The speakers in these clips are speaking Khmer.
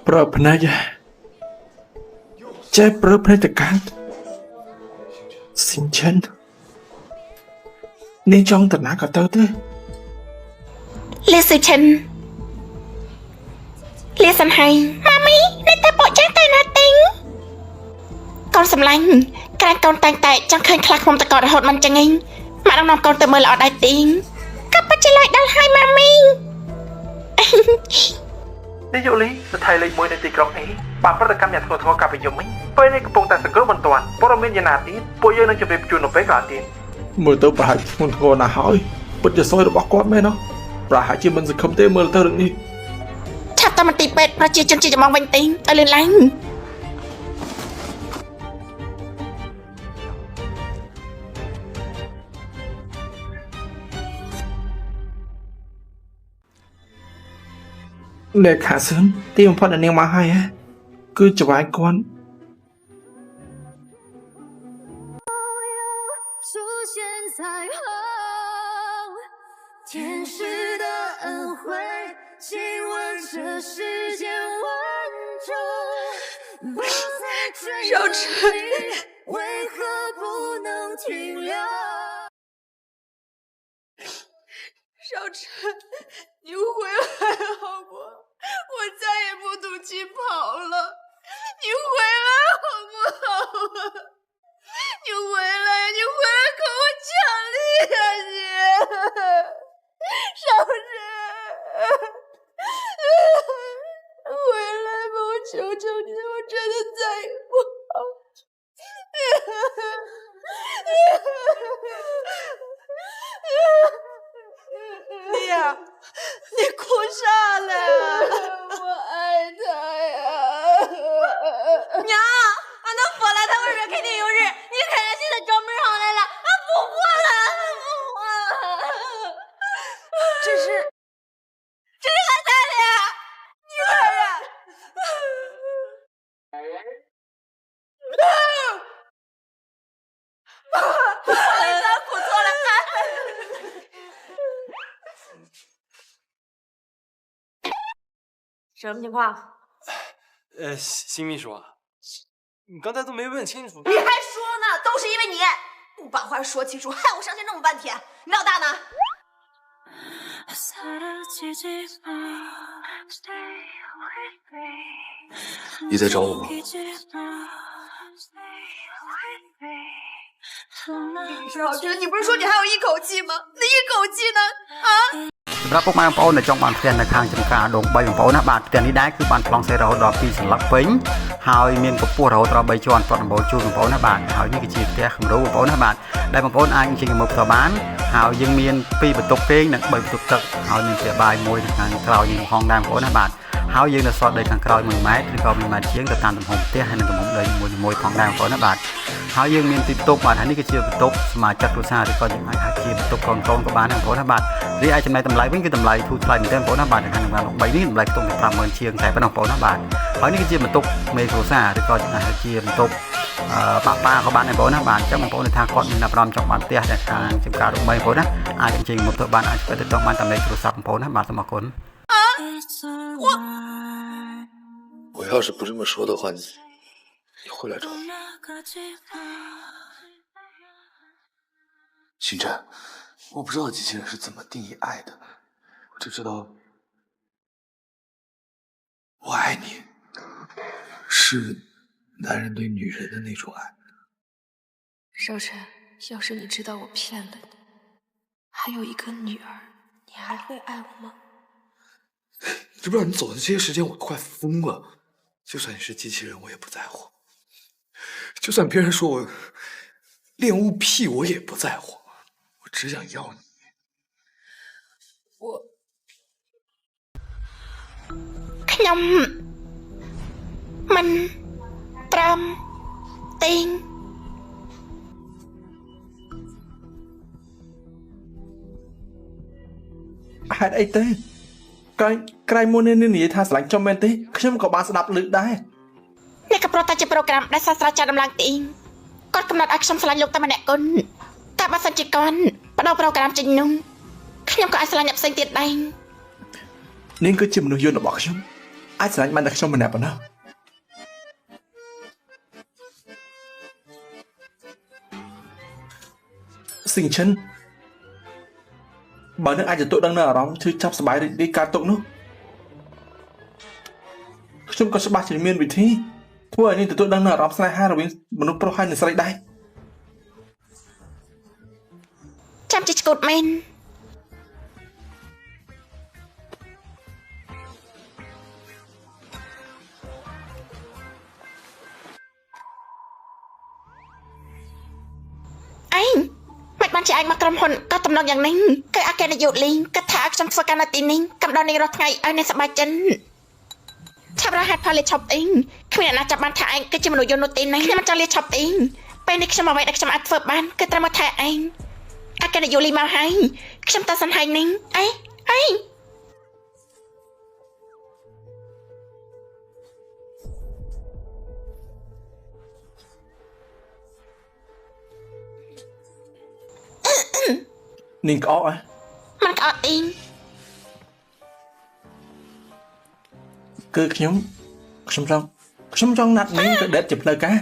ប្រើភ្នែកចេះប្រើភ្នែកតកាត់ស៊ីនចិននាងចង់ទៅណាក៏ទៅទេលីស៊ីចិនលីសំហៃម៉ាមីនេះតែពួកចឹងទៅណាទិញកូនសម្លាញ់ក្រែងកូនតែងតែចង់ឃើញខ្លាខ្ញុំតកករហូតមិនចឹងឯងម៉ាក់នាំកូនទៅមើលល្អដែរទិញក៏ពិតជាឡៃដល់ហើយម៉ាមីនាងយូលីស្ថិតលេខ1នៃទីក្រុងនេះបានប្រតិកម្មយ៉ាងធ្ងន់ធ្ងរកាលពីយប់មិញពេលនេះកំពុងតែសង្គ្រោះបន្ទាន់ព័ត៌មានយ៉ាងណាទៀតពួកយើងនឹងជម្រាបជូននៅពេលក្រោយទៀតមើលទៅប្រហែលធ្ងន់ធ្ងរណាស់ហើយពិតជាសយរបស់គាត់មែនប្រហែលជាមិនសង្ឃឹមទេមើលទៅរឿងនេះឆាប់តាមមន្ទីរពេទ្យប្រជាជនជាចំងវិញទិញឲ្យលឿនឡើងអ្នកខាសឿនទីបំផុតនាងមកហើយគឺច្បាយគាត់出现彩虹，天使的恩惠，亲吻这世间万种，不再追忆，为何不能停留？少晨，你回来好不好？我再也不赌气跑了，你回来好不好啊？你回来，你回来跟我讲理呀你！少晨，回来吧，我求求你了，我真的再也不跑。丽亚，你哭啥了？我爱他呀！娘，俺都说了，他们说肯定有人。你看他现在找门上来了，俺不活了，不活了。这是俺奶奶，女儿啊！不好意思，俺哭错了。什么情况？新秘书啊，你刚才都没问清楚。你还说呢？都是因为你不把话说清楚，害我伤心这么半天。你老大呢？你在找我吗？少晨，你不是说你还有一口气吗？那一口气呢？啊？សម្រាប់ពុកម៉ែបងប្អូនដែលចង់បានផ្ទះនៅខាងចំការដង3បងប្អូនណាបាទផ្ទះនេះដែរគឺបានប្លង់សេរហូតដល់2សន្លឹកពេញហើយមានកម្ពស់រហូតដល់3ជាន់គាត់ដំបូលជូនបងប្អូនណាបាទហើយនេះគឺជាផ្ទះគំរូបងប្អូនណាបាទដែលបងប្អូនអាចជិះមកផ្ទាល់បានហើយយើងមាន2បន្ទប់ពេងនិង3បន្ទប់ទឹកហើយមានផ្ទះបាយមួយនៅខាងក្រោយនេះហងដែរបងប្អូនណាបាទហើយយើងនៅសល់ដីខាងក្រោយ1ម៉ែត្រឬក៏1ម៉ែត្រជាងទៅតាមទំហំផ្ទះហើយនិងទំហំដីមួយផងដែរបងប្អូនណាបាទហើយយើងមានទីបន្ទប់បាទហើយនេះគឺជាបន្ទប់សមាជិកគ្រួសារឬក៏យើងអាចហៅជាបន្ទប់កូនក៏បានដែរបងប្អូនណាបាទរីឯចំណែកតម្លៃវិញគឺតម្លៃធូរថ្លៃមែនទែនបងប្អូនណាបាទនៅខាងក្នុង3នេះតម្លៃខ្ទង់តែ50000ជាងតែប៉ុណ្ណោះបងប្អូនណាបាទហើយនេះគឺជាបន្ទប់មេគ្រួសារឬក៏យើងហៅជាបន្ទប់ប៉ាក៏បានដែរបងប្អូនណាបាទអញ្ចឹងបងប្អូនថាគាត់មានអារម្មណ៍ចង់បានផ្ទះដែលខាងចំការដង3បងប្អូនណាអាចអញ្ជើញមកធ្វើបានអាចទៅដល់បានតាមលេខទូរស័ព្ទបងប្អូនណាបាទសូមអរគុណ我要是不这么说的话，你会来找我？星辰，我不知道机器人是怎么定义爱的，我只知道我爱你，是男人对女人的那种爱。少晨，要是你知道我骗了你，还有一个女儿，你还会爱我吗？你知不知道你走的这些时间我快疯了？就算你是机器人，我也不在乎；就算别人说我恋物癖，我也不在乎。我只想要你。我ខ្ញុំមិនត្រឹមទិញហេតុអីទេក្រែងមុននេះនិយាយថាស្រឡាញ់ចំមែនទេខ្ញុំក៏បានស្ដាប់ឮដែរនេះក៏ប្រតែជាប្រូក្រាមដែលសាស្ត្រាចារ្យដំឡើងទីគាត់កំណត់ឲ្យខ្ញុំស្រឡាញ់លោកតែម្នាក់គុណតែបើសិនជាគាត់បដូរប្រូក្រាមចេញនោះខ្ញុំក៏អាចស្រឡាញ់អ្នកផ្សេងទៀតដែរនាងគឺជាមនុស្សយន្តរបស់ខ្ញុំ អាចស្រឡាញ់បានតែខ្ញុំម្នាក់ប៉ុណ្ណោះស៊ីងឈិនបើនឹងអាចទទួលដឹងនៅអារម្មណ៍ឈឺចាប់សប្បាយរីករាយកើតទុកនោះខ្ញុំក៏ច្បាស់ជាមានវិធីធ្វើឲ្យនាងទទួលដឹងនៅអារម្មណ៍ស្នេហារវាងមនុស្សប្រុសហើយនិងស្រីដែរចាំជាឆ្កូតមែនឯងមិនបានជាឯងមកក្រុមហ៊ុនក៏តំណងយ៉ាងនេះគឺអគ្គនាយកលីងគិតថាឲ្យខ្ញុំធ្វើការនៅទីនេះកំដរនាងរាល់ថ្ងៃឲ្យនាងសប្បាយចិត្តឆាប់រហ័សផលលេឈប់អីគ្មានអ្នកណាចាប់បានថាឯងគឺជាមនុស្សយន្តនោះទេណាខ្ញុំមិនចង់លេឈប់អីពេលនេះខ្ញុំអ្វីដែលខ្ញុំអាចធ្វើបានគឺត្រឹមតែឯងអគ្គនាយកលីមកហើយខ្ញុំតសង្ហៃនេះអីនាងក្អកមិនក្អកអីគឺខ្ញុំចង់ណាត់នាងទៅដេតជាផ្លូវការ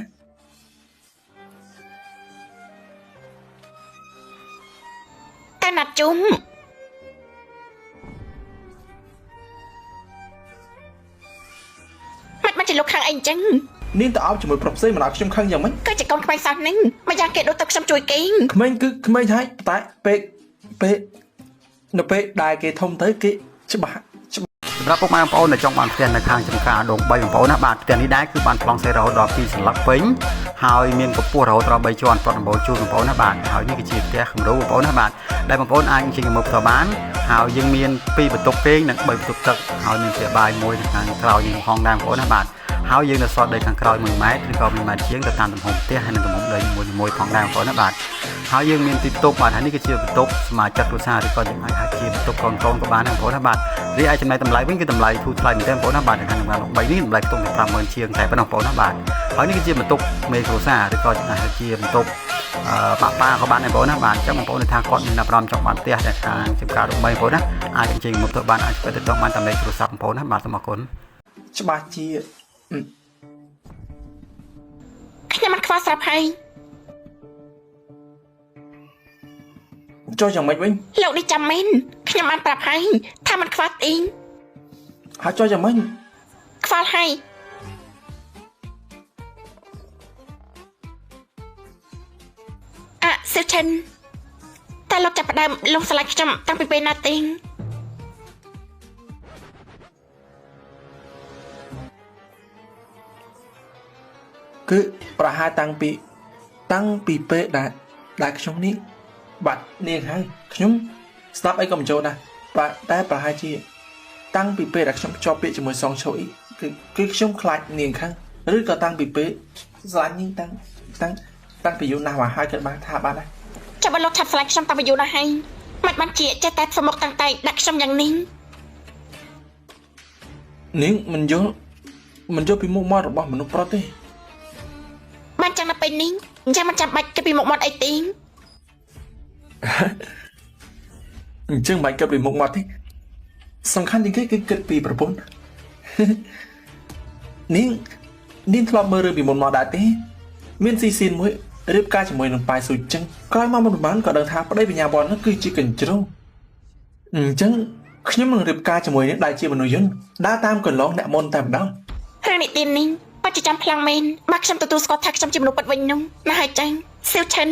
តែណាត់ជុំមិនជាលោកខាងអីអញ្ចឹងនាងទៅអោបជាមួយប្រុសផ្សេងមិនឲ្យខ្ញុំខឹងយ៉ាងម៉េចគឺជាកូនក្មេងសោះនេះមិនយ៉ាងគេដូចទៅខ្ញុំជួយគេក្មេងគឺក្មេងហើយតែពេលនៅពេលដែលគេធំទៅគេច្បាស់សម្រាប់ពុកម៉ែបងប្អូនដែលចង់បានផ្ទះនៅខាងចំការដង3បងប្អូនណាបាទផ្ទះនេះដែរគឺបានប្លង់សេរហូតដល់2សន្លឹកពេញហើយមានកម្ពស់រហូតដល់3ជាន់ទាត់ដំបូលជូនបងប្អូនណាបាទហើយនេះគឺជាផ្ទះគំរូបងប្អូនណាបាទដែលបងប្អូនអាចជិះមើលផ្ទាល់បានហើយយើងមាន2បន្ទប់ពេងនិង3បន្ទប់ទឹកហើយមានផ្ទះបាយមួយនៅខាងក្រោយយើងក្នុងដែរបងប្អូនណាបាទហើយយើងនៅសល់ដីខាងក្រោយ1ម៉ែត្រឬក៏1ម៉ែត្រជាងទៅតាមទំហំផ្ទះហើយនិងទំហំដីមួយផងដែរបងប្អូនណាបាទហើយយើងមានទីបន្ទប់បាទហើយនេះគឺជាបន្ទប់សមាជិកគ្រួសារឬក៏យើងអាចហៅជាបន្ទប់កូនក៏បានដែរបងប្អូនណាបាទរីឯចំណែកតម្លៃវិញគឺតម្លៃធូរថ្លៃមែនទេបងប្អូនណាបាទនៅខាងក្នុង3នេះតម្លៃខ្ទង់តែ 50000 ជាងតែប៉ុណ្ណោះបងប្អូនណាបាទហើយនេះគឺជាបន្ទប់មេគ្រួសារឬក៏អាចហៅជាបន្ទប់ប៉ាក៏បានដែរបងប្អូនណាបាទអញ្ចឹងបងប្អូនថាគាត់មានអារម្មណ៍ចង់បានផ្ទះតែខាងចំការដង3បងប្អូនណាអាចអញ្ជើញមកទៅបានអាចទៅដល់បានតាមលេខទូរស័ព្ទបងប្អូនណាបាទសូមអរគុណច្បាស់ជាខ្ញុំមិនខ្វល់ស្រាប់ហើយចុះយ៉ាងម៉េចវិញលោកនេះចាំមែនខ្ញុំបានប្រាប់ហើយថាមិនខ្វល់អីហើយចុះយ៉ាងម៉េចខ្វល់ហើយសិលឈិនតែលោកចាប់ផ្ដើមលងឆ្លាញ់ខ្ញុំតាំងពីពេលណាទេគឺប្រហែលតាំងពីពេលដែលខ្ញុំនេះបាត់នាងហើយខ្ញុំស្ដាប់អីក៏មិនចូលដែរតែប្រហែលជាតាំងពីពេលដែលខ្ញុំជាប់ពាក្យជាមួយសងឈុយគឺខ្ញុំខ្លាចនាងខាងឬក៏តាំងពីពេលស្រឡាញ់នាងតាំងពីយូរណាស់មកហើយក៏បានថាបានដែរចាំបើលោកឆាប់ឆ្លាញ់ខ្ញុំតាំងពីយូរណាស់ហើយមិនបានជាចេះតែធ្វើមកតាំងតែដាក់ខ្ញុំយ៉ាងនេះនាងមិនយល់ពីមុខមាត់របស់មនុស្សប្រុសទេបានចឹងដល់ពេលនេះអញ្ចឹងមិនចាំបាច់គិតពីមុខមាត់អីទេអញ្ចឹងមិនគិតពីមុខមាត់ទេសំខាន់ជាងគេគឺគិតពីប្រពន្ធនាងធ្លាប់មើលរឿងពីមុនមកដែរទេមានស៊ីស៊ីនមួយរៀបការជាមួយនឹងប៉ែស៊ូចឹងក្រោយមកមិនបានក៏ដឹងថាប្តីបញ្ញាវត្តនោះគឺជាកញ្ជ្រោងអញ្ចឹងខ្ញុំនឹងរៀបការជាមួយនឹងដែលជាមនុស្សយន្តដើរតាមកន្លងអ្នកមុនតែម្ដងរឿងនេះទីនេះបាច់ចាំខ្លាំងមែនបើខ្ញុំទទួលស្គាល់ថាខ្ញុំជាមនុស្សពិតវិញនោះណាហើយចាញ់សិលឈិន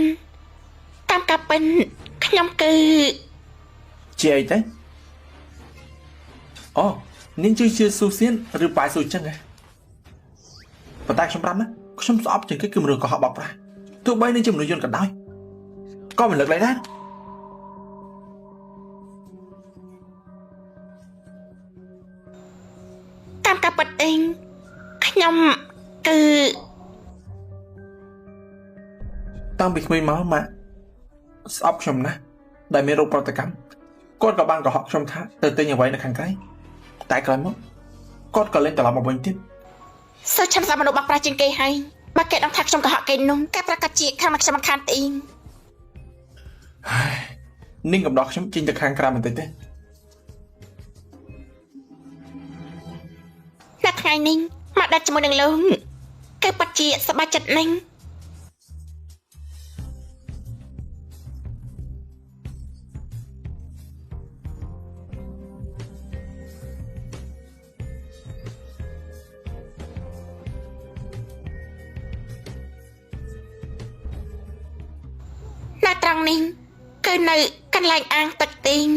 តាមការពិនខ្ញុំគឺជាអីទៅអូនាងជាស៊ូសៀនឬប៉ែស៊ូចឹងហ៎ប៉ុន្តែខ្ញុំប្រាប់ណាខ្ញុំស្អប់ជាងគេគឺមនុស្សកុហកបោកប្រាស់ទោះបីនាងជាមនុស្សយន្តក៏ដោយក៏មិនលើកលែងដែរតាមការពិតអីខ្ញុំគឺតាំងពីក្មេងមកម៉ាក់ស្អប់ខ្ញុំណាស់ដែលមានរោគប្រតិកម្មគាត់ក៏បានកុហកខ្ញុំថាទៅទិញអ្វីនៅខាងក្រៅតែក្រោយមកគាត់ក៏លេងត្រឡប់មកវិញទៀតសើចាំសាមនុស្សបាក់ប្រាជាងគេហើយបើគេដឹងថាខ្ញុំកុហកគេនោះគេប្រកាសជាខាងមកខ្ញុំមិនខានទេនាងកំដរខ្ញុំចេញទៅខាងក្រៅបន្តិចទេ ថ្ងៃនេះមកដាក់ជាមួយនឹងលោកគឺពិតជាសប្បាយចិត្តណាស់នៅត្រង់នេះគឺនៅកន្លែងអាងទឹកទីង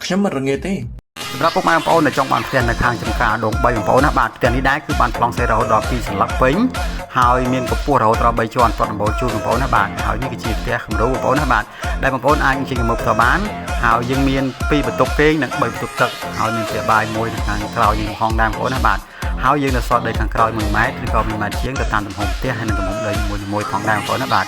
ខ្ញុំមិនរងាទេ សម្រាប់ពុកម៉ែបងប្អូនដែលចង់បានផ្ទះនៅខាងចំការដង3បងប្អូនណាបាទផ្ទះនេះដែរគឺបានប្លង់សេរហូតដល់2សន្លឹកពេញហើយមានកម្ពស់រហូតដល់3ជាន់ទាត់ដំបូលជូនបងប្អូនណាបាទហើយនេះគឺជាផ្ទះគំរូបងប្អូនណាបាទដែលបងប្អូនអាចជិះមកផ្ទាល់បានហើយយើងមាន2បន្ទប់គេងនិង3បន្ទប់ទឹកហើយមានផ្ទះបាយមួយនៅខាងក្រោយនឹងហងដែរបងប្អូនណាបាទហើយយើងនៅសល់ដីខាងក្រោយ1ម៉ែត្រឬក៏1ម៉ែត្រជាងទៅតាមទំហំផ្ទះហើយនិងទំហំដីមួយផងដែរបងប្អូនណាបាទ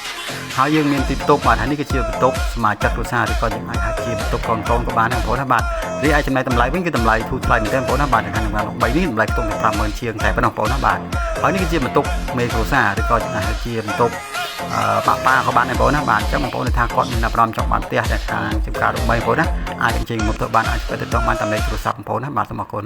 ហើយយើងមានទីបន្ទប់បាទហើយនេះគឺជាបន្ទប់សមាជិកគ្រួសារឬក៏យើងអាចហៅជាបន្ទប់កូនក៏បានដែរបងប្អូនណាបាទរីឯចំណែកតម្លៃវិញគឺតម្លៃធូរថ្លៃមែនទេបងប្អូនណាបាទនៅខាងក្នុង3នេះតម្លៃខ្ទង់តែ 50000 ជាងតែប៉ុណ្ណោះបងប្អូនណាបាទហើយនេះគឺជាបន្ទប់មេគ្រួសារឬក៏យើងហៅជាបន្ទប់ប៉ាក៏បានដែរបងប្អូនណាបាទអញ្ចឹងបងប្អូនថាគាត់មានអារម្មណ៍ចង់បានផ្ទះតែខាងចំការដង3បងប្អូនណាអាចអញ្ជើញមកទៅបានអាចទៅដល់បានតាមលេខទូរស័ព្ទបងប្អូនណាបាទសូមអរគុណ